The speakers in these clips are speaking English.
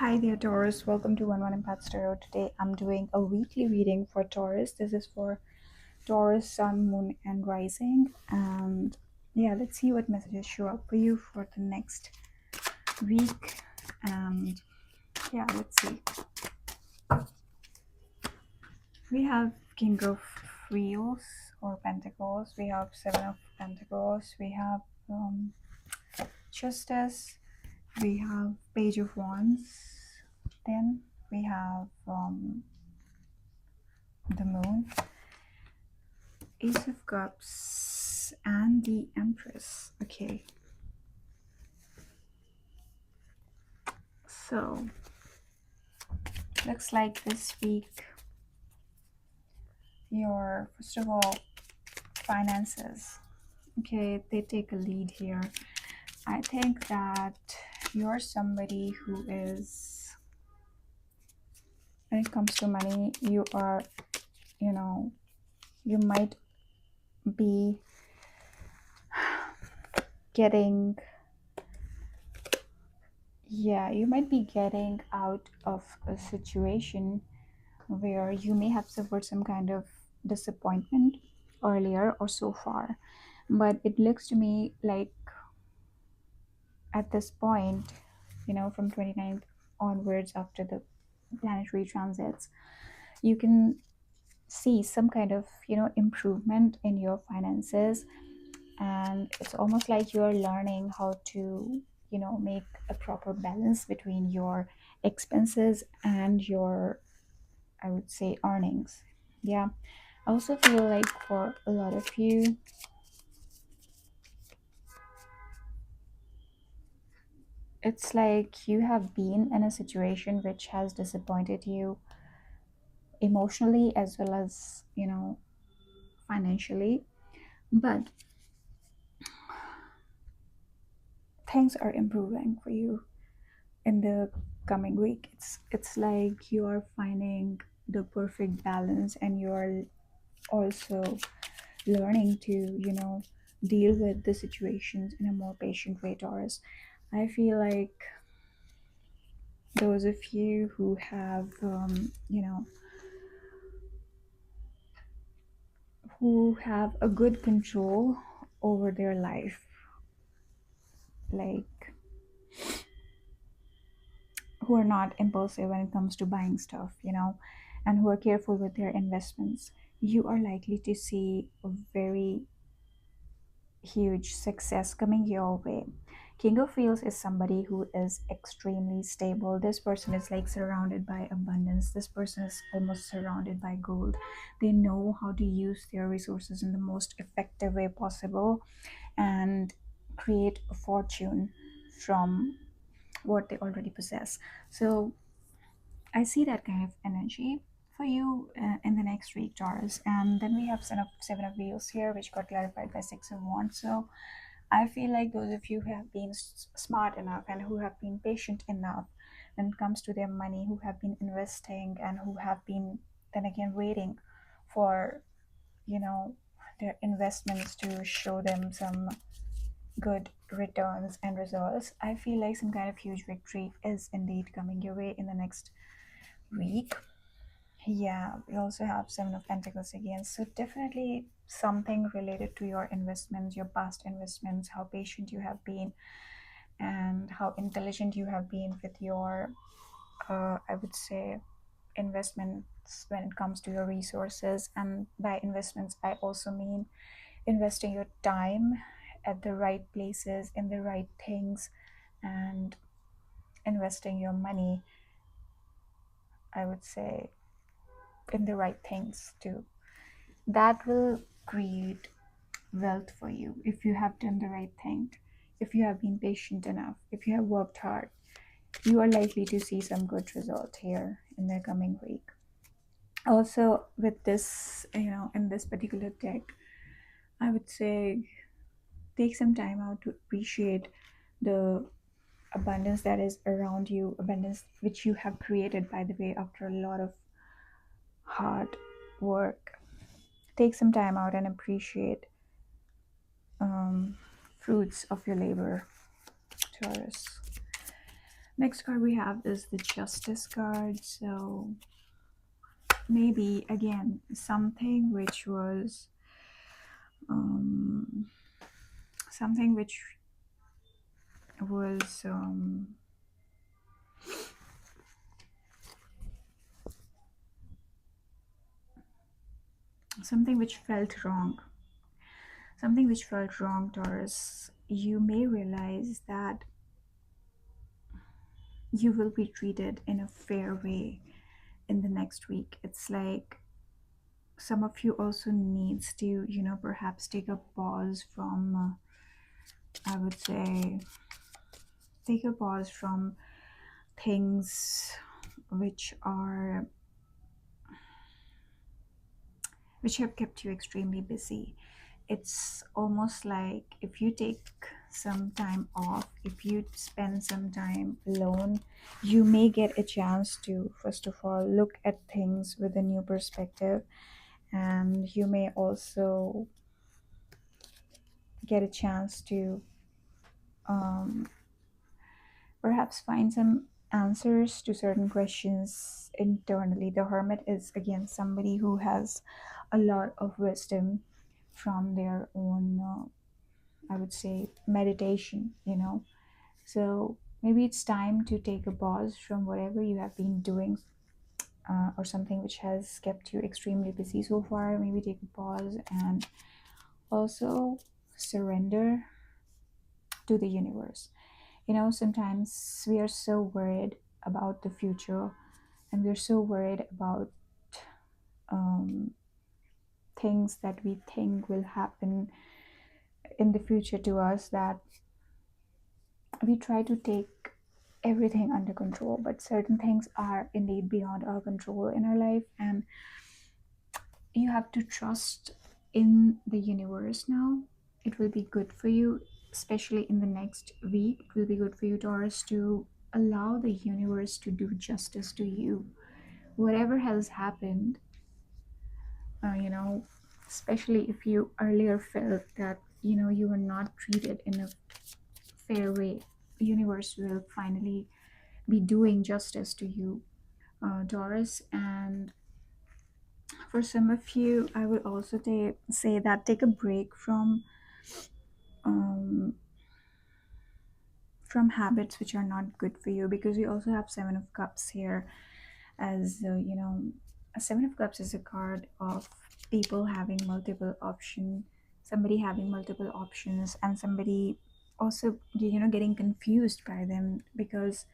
Hi there, Taurus. Welcome to 1 Empath Tarot. Today I'm doing a weekly reading for Taurus. This is for Taurus, Sun, Moon, and Rising. And yeah, let's see what messages show up for you for the next week. And yeah, let's see. We have King of Wheels or Pentacles. We have Seven of Pentacles. We have Justice. We have Page of Wands. Then we have the Moon, Ace of Cups, and the Empress. Okay, so looks like this week your, first of all, finances. Okay, they take a lead here. I think that you're somebody who is, when it comes to money, you are, you might be getting, yeah, you might be getting out of a situation where you may have suffered some kind of disappointment earlier or so far. But it looks to me like at this point, from 29th onwards, after the planetary transits, you can see some kind of, improvement in your finances. And it's almost like you're learning how to, make a proper balance between your expenses and your, I would say, earnings. Yeah. I also feel like for a lot of you, it's like you have been in a situation which has disappointed you emotionally as well as, financially. But things are improving for you in the coming week. It's like you are finding the perfect balance, and you're also learning to, deal with the situations in a more patient way, Taurus. I feel like those of you who have, who have a good control over their life, like who are not impulsive when it comes to buying stuff, and who are careful with their investments, you are likely to see a very huge success coming your way. King of Wheels is somebody who is extremely stable. This person is like surrounded by abundance. This person is almost surrounded by gold. They know how to use their resources in the most effective way possible and create a fortune from what they already possess. So I see that kind of energy for you in the next week, Taurus. And then we have seven of wheels here, which got clarified by Six of Wands. So I feel like those of you who have been smart enough and who have been patient enough when it comes to their money, who have been investing and who have been then again waiting for, you know, their investments to show them some good returns and results. I feel like some kind of huge victory is indeed coming your way in the next week. Yeah, we also have Seven of Pentacles again. So definitely something related to your investments, your past investments, how patient you have been, and how intelligent you have been with your, I would say, investments when it comes to your resources. And by investments, I also mean investing your time at the right places, in the right things, and investing your money, I would say, in the right things too. That will create wealth for you if you have done the right thing, if you have been patient enough, if you have worked hard. You are likely to see some good result here in the coming week. Also, with this, in this particular deck, I would say take some time out to appreciate the abundance that is around you, abundance which you have created, by the way, after a lot of hard work. Take some time out and appreciate fruits of your labor, Taurus. Next card we have is the Justice card. So maybe again something which was um, something which was something which felt wrong. Something which felt wrong, Taurus. You may realize that you will be treated in a fair way in the next week. It's like some of you also needs to, perhaps take a pause from, I would say, take a pause from things which are which have kept you extremely busy. It's almost like if you take some time off, if you spend some time alone, you may get a chance to, first of all, look at things with a new perspective, and you may also get a chance to um, perhaps find some answers to certain questions internally. The hermit is again somebody who has a lot of wisdom from their own, I would say, meditation, So maybe it's time to take a pause from whatever you have been doing, or something which has kept you extremely busy so far. Maybe take a pause and also surrender to the universe. Sometimes we are so worried about the future, and we're so worried about um, things that we think will happen in the future to us, that we try to take everything under control. But certain things are indeed beyond our control in our life, and you have to trust in the universe now. It will be good for you, especially in the next week. It will be good for you, Taurus, to allow the universe to do justice to you. Whatever has happened, uh, you know, especially if you earlier felt that, you were not treated in a fair way, the universe will finally be doing justice to you, Taurus. And for some of you, I would also say that take a break um, from habits which are not good for you, because we also have Seven of Cups here. As a Seven of Cups is a card of people having multiple option, somebody having multiple options, and somebody also getting confused by them, because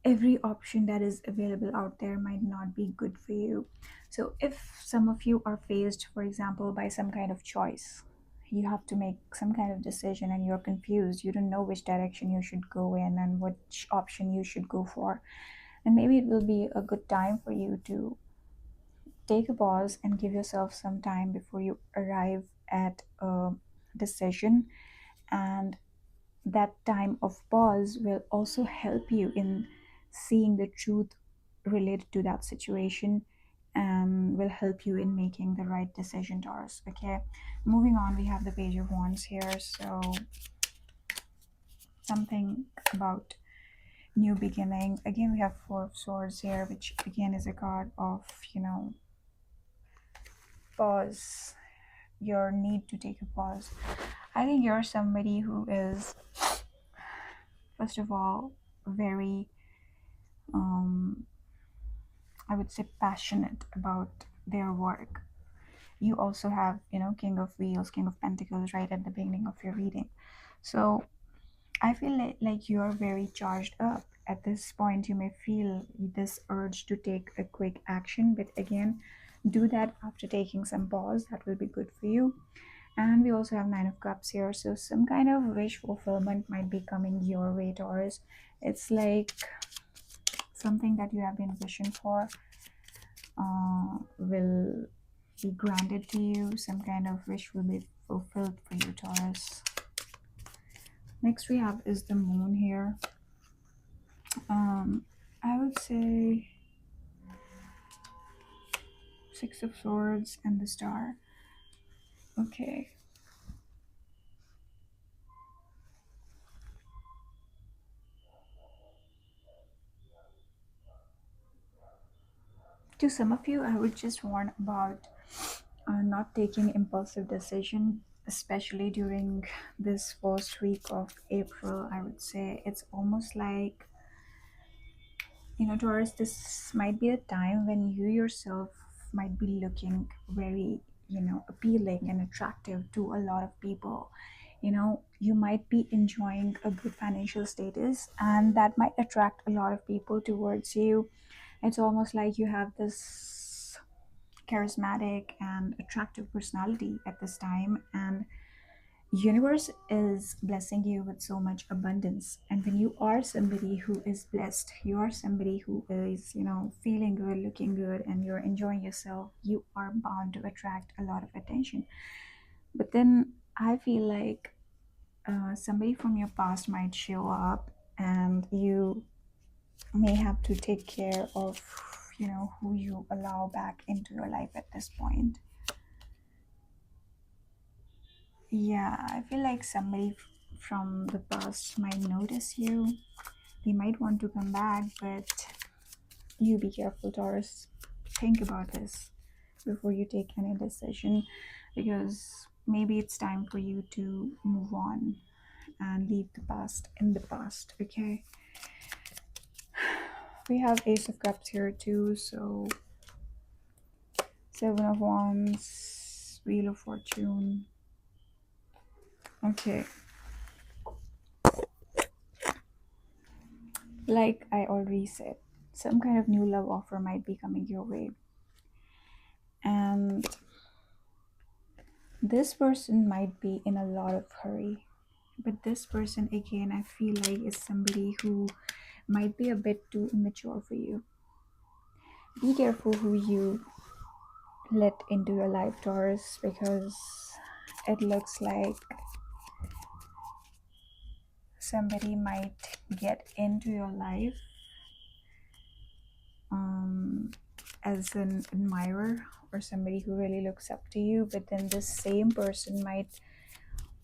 every option that is available out there might not be good for you. So if some of you are faced, for example, by some kind of choice, you have to make some kind of decision and you're confused, you don't know which direction you should go in and which option you should go for, and maybe it will be a good time for you to take a pause and give yourself some time before you arrive at a decision. And that time of pause will also help you in seeing the truth related to that situation, and will help you in making the right decision, Taurus. Okay, moving on, we have the Page of Wands here. So something about new beginning. Again, we have Four of Swords here, which again is a card of, pause, your need to take a pause. I think you're somebody who is, first of all, very, um, I would say, passionate about their work. You also have, King of Wheels, King of Pentacles right at the beginning of your reading. So I feel like you're very charged up. At this point, you may feel this urge to take a quick action, but again, do that after taking some pause. That will be good for you. And we also have Nine of Cups here. So some kind of wish fulfillment might be coming your way, Taurus. It's like something that you have been wishing for will be granted to you. Some kind of wish will be fulfilled for you, Taurus. Next we have is the Moon here. I would say Six of Swords and the Star. Okay. To some of you, I would just warn about not taking impulsive decision, especially during this first week of April. I would say it's almost like, Taurus, this might be a time when you yourself might be looking very, appealing and attractive to a lot of people. You might be enjoying a good financial status, and that might attract a lot of people towards you. It's almost like you have this charismatic and attractive personality at this time, and universe is blessing you with so much abundance. And when you are somebody who is blessed, you are somebody who is, feeling good, looking good, and you're enjoying yourself, you are bound to attract a lot of attention. But then I feel like somebody from your past might show up, and you may have to take care of, who you allow back into your life at this point. Yeah, I feel like somebody from the past might notice you. They might want to come back, but you be careful, Taurus. Think about this before you take any decision, because maybe it's time for you to move on and leave the past in the past, okay? We have Ace of Cups here too, so Seven of Wands, Wheel of Fortune. Okay, like I already said, some kind of new love offer might be coming your way. And this person might be in a lot of hurry. But this person, again, I feel like is somebody who might be a bit too immature for you. Be careful who you let into your life, Taurus, because it looks like somebody might get into your life um, as an admirer or somebody who really looks up to you, but then the same person might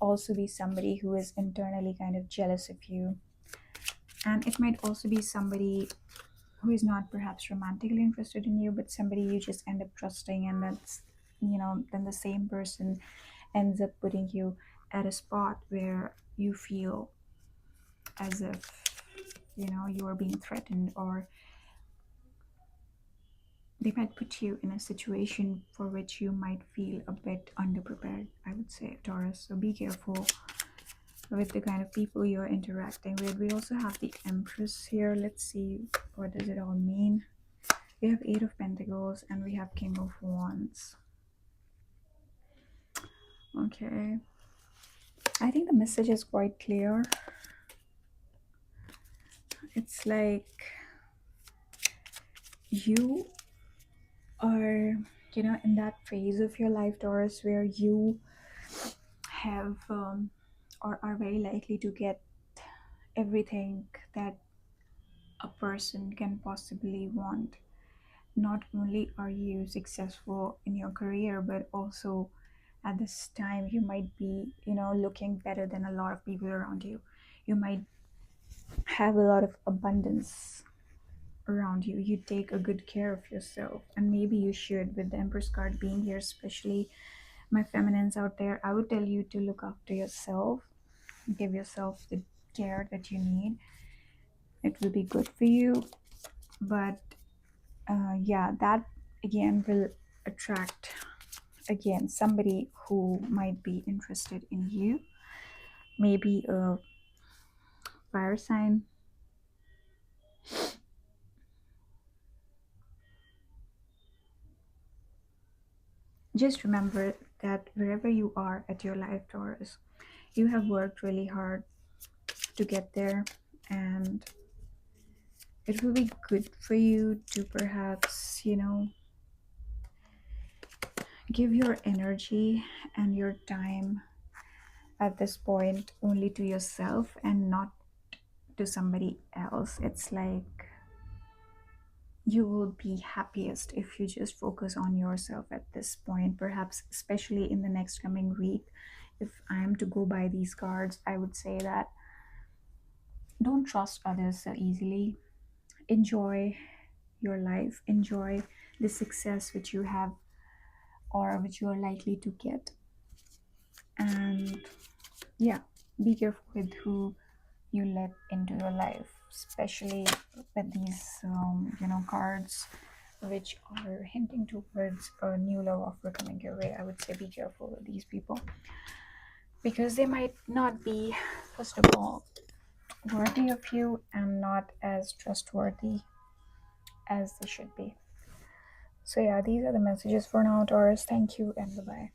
also be somebody who is internally kind of jealous of you. And it might also be somebody who is not perhaps romantically interested in you, but somebody you just end up trusting, and that's, then the same person ends up putting you at a spot where you feel as if, you are being threatened, or they might put you in a situation for which you might feel a bit underprepared, I would say, Taurus. So be careful with the kind of people you're interacting with. We also have the Empress here. Let's see, what does it all mean? We have Eight of Pentacles and we have King of Wands. Okay. I think the message is quite clear. It's like you are, in that phase of your life, Taurus, where you have or are very likely to get everything that a person can possibly want. Not only are you successful in your career, but also at this time you might be, looking better than a lot of people around you. You might have a lot of abundance around you. You take a good care of yourself, and maybe you should. With the Empress card being here, especially my feminines out there, I would tell you to look after yourself, give yourself the care that you need. It will be good for you. But yeah, that again will attract again somebody who might be interested in you, maybe a fire sign. Just remember that wherever you are at your life, Taurus, you have worked really hard to get there, and it will be good for you to perhaps, give your energy and your time at this point only to yourself and not to somebody else. It's like you will be happiest if you just focus on yourself at this point, perhaps especially in the next coming week. If I am to go by these cards, I would say that don't trust others so easily. Enjoy your life, enjoy the success which you have or which you are likely to get. And yeah, be careful with who you let into your life, especially with these cards which are hinting towards a new love offer coming your way. I would say be careful with these people because they might not be, first of all, worthy of you and not as trustworthy as they should be. So yeah, these are the messages for now, Taurus. Thank you and bye bye.